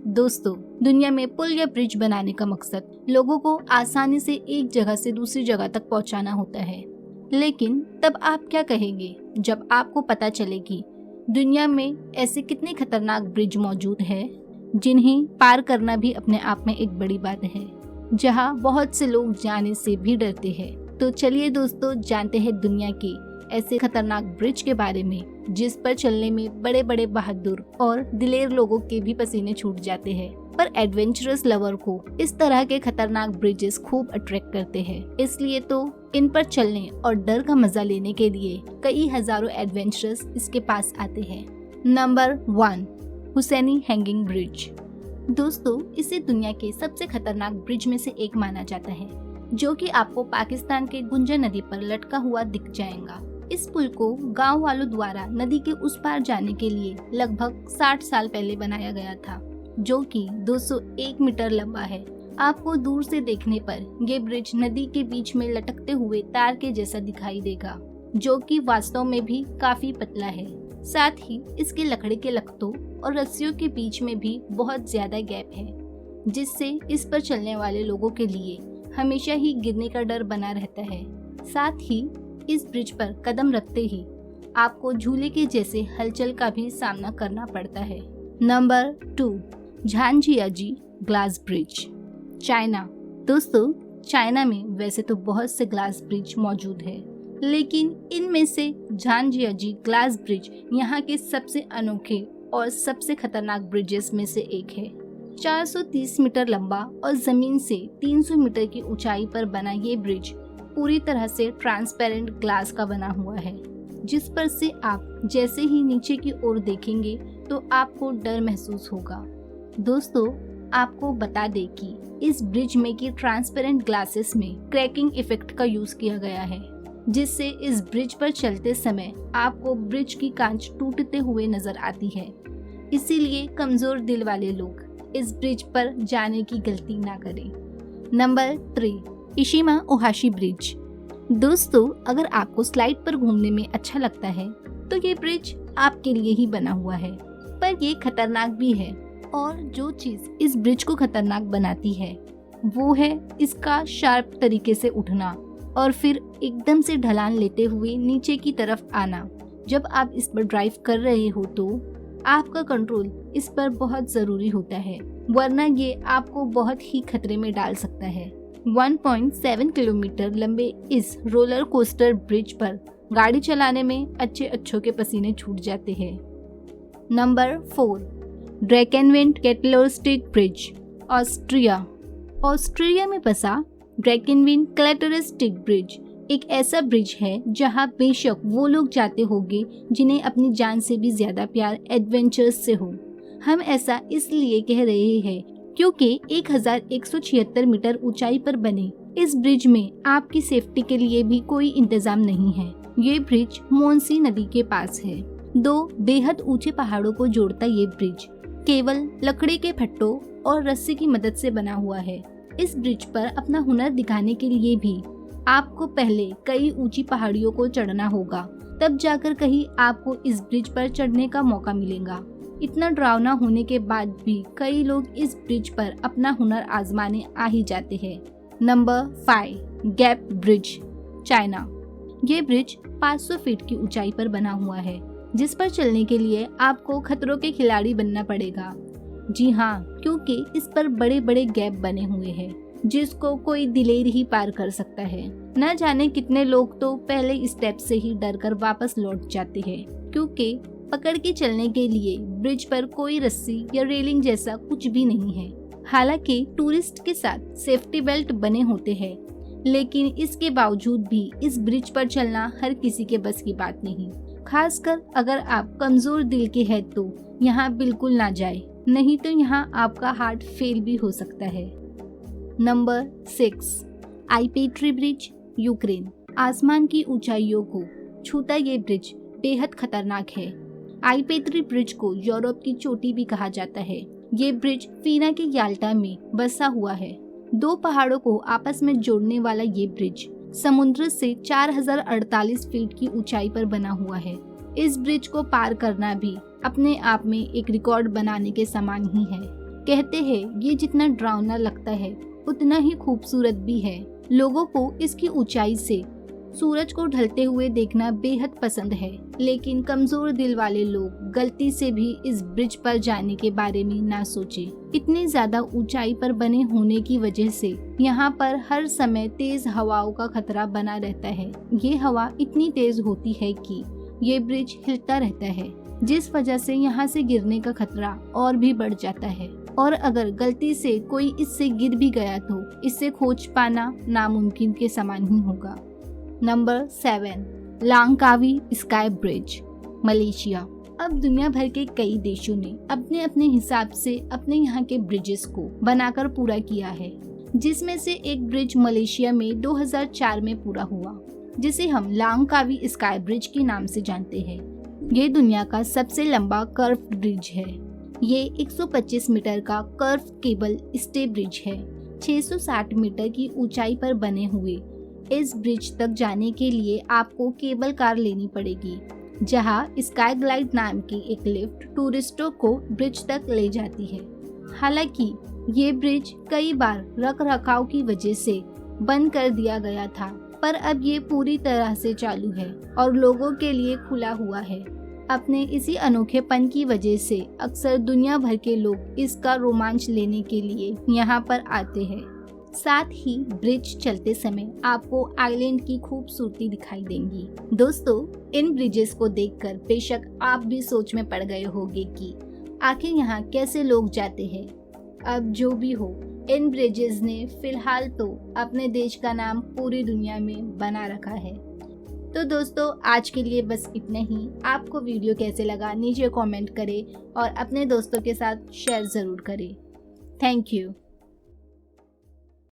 दोस्तों, दुनिया में पुल या ब्रिज बनाने का मकसद लोगों को आसानी से एक जगह से दूसरी जगह तक पहुंचाना होता है। लेकिन तब आप क्या कहेंगे जब आपको पता चले कि दुनिया में ऐसे कितने खतरनाक ब्रिज मौजूद हैं जिन्हें पार करना भी अपने आप में एक बड़ी बात है, जहां बहुत से लोग जाने से भी डरते हैं। तो चलिए दोस्तों, जानते हैं दुनिया के ऐसे खतरनाक ब्रिज के बारे में जिस पर चलने में बड़े बड़े बहादुर और दिलेर लोगों के भी पसीने छूट जाते हैं। पर एडवेंचरस लवर को इस तरह के खतरनाक ब्रिजेस खूब अट्रैक्ट करते हैं, इसलिए तो इन पर चलने और डर का मजा लेने के लिए कई हजारों एडवेंचरस इसके पास आते हैं। Number 1, Hussaini hanging bridge. दोस्तों, इसे दुनिया के सबसे खतरनाक ब्रिज में से एक माना जाता है, जो कि आपको पाकिस्तान के गुंजा नदी पर लटका हुआ दिख जाएगा। इस पुल को गांव वालों द्वारा नदी के उस पार जाने के लिए लगभग 60 साल पहले बनाया गया था, जो कि 201 मीटर लंबा है। आपको दूर से देखने पर ये ब्रिज नदी के बीच में लटकते हुए तार के जैसा दिखाई देगा, जो कि वास्तव में भी काफी पतला है। साथ ही इसके लकड़ी के लख्तों और रस्सियों के बीच में भी बहुत ज्यादा गैप है, जिससे इस पर चलने वाले लोगों के लिए हमेशा ही गिरने का डर बना रहता है। साथ ही इस ब्रिज पर कदम रखते ही आपको झूले के जैसे हलचल का भी सामना करना पड़ता है। Number 2, Zhangjiajie glass bridge, China. दोस्तों, चाइना में वैसे तो बहुत से ग्लास ब्रिज मौजूद है, लेकिन इनमें से झांझियाजी ग्लास ब्रिज यहाँ के सबसे अनोखे और सबसे खतरनाक ब्रिजेस में से एक है। 430 मीटर लंबा और जमीन से 300 मीटर की ऊंचाई पर बना ये ब्रिज पूरी तरह से ट्रांसपेरेंट ग्लास का बना हुआ है, जिस पर से आप जैसे ही नीचे की ओर देखेंगे तो आपको डर महसूस होगा। दोस्तों, आपको बता दें कि इस ब्रिज में की ट्रांसपेरेंट ग्लासेस में क्रैकिंग इफेक्ट का यूज किया गया है, जिससे इस ब्रिज पर चलते समय आपको ब्रिज की कांच टूटते हुए नजर आती है। इसीलिए कमजोर दिल वाले लोग इस ब्रिज पर जाने की गलती ना करें। Number 3, Eshima Ohashi bridge. दोस्तों, अगर आपको स्लाइड पर घूमने में अच्छा लगता है तो ये ब्रिज आपके लिए ही बना हुआ है, पर ये खतरनाक भी है। और जो चीज इस ब्रिज को खतरनाक बनाती है वो है इसका शार्प तरीके से उठना और फिर एकदम से ढलान लेते हुए नीचे की तरफ आना। जब आप इस पर ड्राइव कर रहे हो तो आपका कंट्रोल इस पर बहुत जरूरी होता है, वरना ये आपको बहुत ही खतरे में डाल सकता है। 1.7 किलोमीटर लंबे इस रोलर कोस्टर ब्रिज पर गाड़ी चलाने में अच्छों के पसीने छूट जाते हैं। नंबर 4, ड्रैकेनविंड कैटलरस्टिक ब्रिज, ऑस्ट्रिया में बसा ड्रैकेनविंड कैटलरस्टिक ब्रिज एक ऐसा ब्रिज है जहां बेशक वो लोग जाते होंगे जिन्हें अपनी जान से भी ज्यादा प्यार एडवेंचर्स से हो। हम ऐसा इसलिए कह रहे हैं क्योंकि 1176 मीटर ऊंचाई पर बने इस ब्रिज में आपकी सेफ्टी के लिए भी कोई इंतजाम नहीं है। ये ब्रिज मोन्सी नदी के पास है। 2 बेहद ऊंचे पहाड़ों को जोड़ता ये ब्रिज केवल लकड़ी के फट्टों और रस्सी की मदद से बना हुआ है। इस ब्रिज पर अपना हुनर दिखाने के लिए भी आपको पहले कई ऊंची पहाड़ियों को चढ़ना होगा, तब जाकर कहीं आपको इस ब्रिज पर चढ़ने का मौका मिलेगा। इतना डरावना होने के बाद भी कई लोग इस ब्रिज पर अपना हुनर आजमाने आ ही जाते हैं। Number 5, gap bridge, China. ये ब्रिज 500 फीट की ऊंचाई पर बना हुआ है, जिस पर चलने के लिए आपको खतरों के खिलाड़ी बनना पड़ेगा। जी हाँ, क्योंकि इस पर बड़े बड़े गैप बने हुए हैं जिसको कोई दिलेर ही पार कर सकता है। न जाने कितने लोग तो पहले स्टेप से ही डरकर वापस लौट जाते हैं, क्योंकि पकड़ के चलने के लिए ब्रिज पर कोई रस्सी या रेलिंग जैसा कुछ भी नहीं है। हालांकि टूरिस्ट के साथ सेफ्टी बेल्ट बने होते हैं, लेकिन इसके बावजूद भी इस ब्रिज पर चलना हर किसी के बस की बात नहीं। खासकर अगर आप कमजोर दिल के हैं तो यहाँ बिल्कुल ना जाए, नहीं तो यहाँ आपका हार्ट फेल भी हो सकता है। Number 6, Ai Petri bridge, Ukraine. आसमान की ऊंचाइयों को छूता ये ब्रिज बेहद खतरनाक है। आईपेट्री ब्रिज को यूरोप की चोटी भी कहा जाता है। ये ब्रिज फीना के याल्टा में बसा हुआ है। 2 पहाड़ों को आपस में जोड़ने वाला ये ब्रिज समुद्र से 4048 फीट की ऊंचाई पर बना हुआ है। इस ब्रिज को पार करना भी अपने आप में एक रिकॉर्ड बनाने के समान ही है। कहते हैं ये जितना डरावना लगता है उतना ही खूबसूरत भी है। लोगों को इसकी ऊंचाई से सूरज को ढलते हुए देखना बेहद पसंद है, लेकिन कमजोर दिल वाले लोग गलती से भी इस ब्रिज पर जाने के बारे में ना सोचें। इतनी ज्यादा ऊंचाई पर बने होने की वजह से यहाँ पर हर समय तेज हवाओं का खतरा बना रहता है। ये हवा इतनी तेज होती है कि ये ब्रिज हिलता रहता है, जिस वजह से यहाँ से गिरने का खतरा और भी बढ़ जाता है। और अगर गलती से कोई इससे गिर भी गया तो इससे खोज पाना नामुमकिन के समान ही होगा। Number 7, Langkawi sky bridge, Malaysia. अब दुनिया भर के कई देशों ने अपने अपने हिसाब से अपने यहाँ के ब्रिजेस को बनाकर पूरा किया है, जिसमें से एक ब्रिज मलेशिया में 2004 में पूरा हुआ, जिसे हम लांकावी स्काई ब्रिज के नाम से जानते हैं। ये दुनिया का सबसे लंबा कर्व ब्रिज है। ये 125 मीटर का कर्व केबल स्टे ब्रिज है। 660 मीटर की ऊंचाई पर बने हुए इस ब्रिज तक जाने के लिए आपको केबल कार लेनी पड़ेगी, जहां स्काई ग्लाइड नाम की एक लिफ्ट टूरिस्टों को ब्रिज तक ले जाती है। हालांकि ये ब्रिज कई बार रख रखाव की वजह से बंद कर दिया गया था, पर अब ये पूरी तरह से चालू है और लोगों के लिए खुला हुआ है। अपने इसी अनोखेपन की वजह से अक्सर दुनिया भर के लोग इसका रोमांच लेने के लिए यहाँ पर आते हैं। साथ ही ब्रिज चलते समय आपको आइलैंड की खूबसूरती दिखाई देंगी। दोस्तों, इन ब्रिजेस को देखकर बेशक आप भी सोच में पड़ गए होंगे कि आखिर यहाँ कैसे लोग जाते हैं। अब जो भी हो, इन ब्रिजेस ने फिलहाल तो अपने देश का नाम पूरी दुनिया में बना रखा है। तो दोस्तों, आज के लिए बस इतना ही। आपको वीडियो कैसे लगा नीचे कमेंट करें और अपने दोस्तों के साथ शेयर जरूर करें। Thank you.